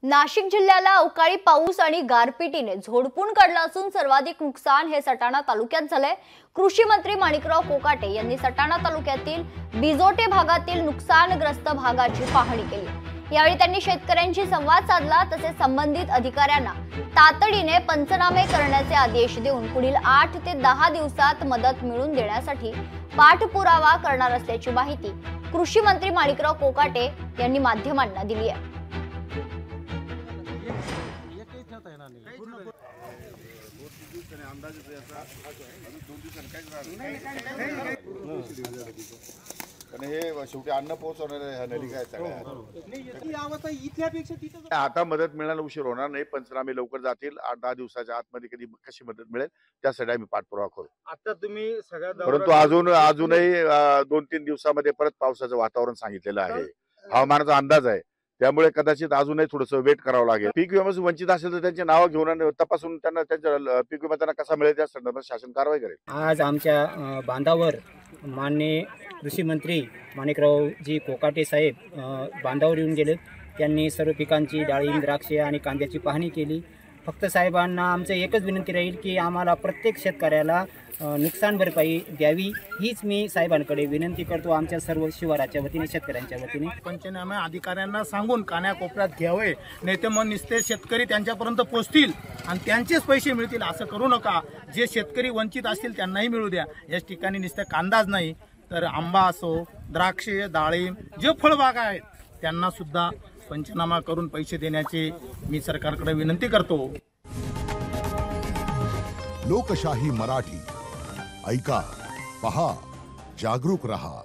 नाशिक जिल्ह्याला अवकाळी पाऊस आणि गारपिटीने झोडपून काढलं असून सर्वाधिक नुकसान हे सटाणा तालुक्यात झालंय। कृषी मंत्री माणिकराव कोकाटे यांनी सटाणा तालुक्यातील बिजोटे भागातील नुकसानग्रस्त भागाची पाहणी केली। यावेळी त्यांनी शेतकऱ्यांशी संवाद साधला, तसेच संबंधित अधिकाऱ्यांना तातडीने पंचनामे करण्याचे आदेश देऊन पुढील 8 ते 10 दिवसात मदत मिळवून देण्यासाठी पाठपुरावा करणार असल्याची माहिती कृषी मंत्री माणिकराव कोकाटे यांनी माध्यमांना दिली आहे। शेवटी अन्न पोहोचवणारे आता मदत मिळायला उशीर होणार नाही। पंचनामे लवकर जातील। 8-10 दिवसाच्या आतमध्ये कधी कशी मदत मिळेल त्यासाठी आम्ही पाठपुरावा करू। आता तुम्ही परंतु अजूनही 2-3 दिवसामध्ये परत पावसाचं वातावरण सांगितलेलं आहे, हवामानाचा अंदाज आहे, त्यामुळे कदाचित अजूनही थोडंसं वेट करावं लागेल। पीक विम्यापासून वंचित असेल तर त्यांची नावं घेऊन तपासून त्यांना त्यांच्या पीक विमा त्यांना कसा मिळेल त्या संदर्भात शासन कारवाई करेल। आज आमच्या बांधावर माननीय कृषी मंत्री माणिकरावजी कोकाटे साहेब बांधावर येऊन गेलेत। त्यांनी सर्व पिकांची डाळिंब, द्राक्षे आणि कांद्याची पाहणी केली। फक्त साहेबांना आमचं एकच विनंती राहील की आम्हाला प्रत्येक शेतकऱ्याला नुकसान भरपाई द्यावी, हीच मी साहेबांकडे विनंती करतो। आमच्या सर्व शिवाराच्या वतीने, शेतकऱ्यांच्या वतीने पंचनामे अधिकाऱ्यांना सांगून कानाकोपऱ्यात घ्यावे, नाही तर मग नुसते शेतकरी त्यांच्यापर्यंत पोहोचतील आणि त्यांचेच पैसे मिळतील असं करू नका। जे शेतकरी वंचित असतील त्यांनाही मिळू द्या। याच ठिकाणी नुसतं कांदाच नाही तर आंबा असो, द्राक्षे, डाळिंब, जे फळबागा आहेत त्यांना सुद्धा पंचनामा करून पैसे देण्याची मी सरकारकडे विनंती करतो। लोकशाही मराठी ऐका, पहा, जागरूक रहा।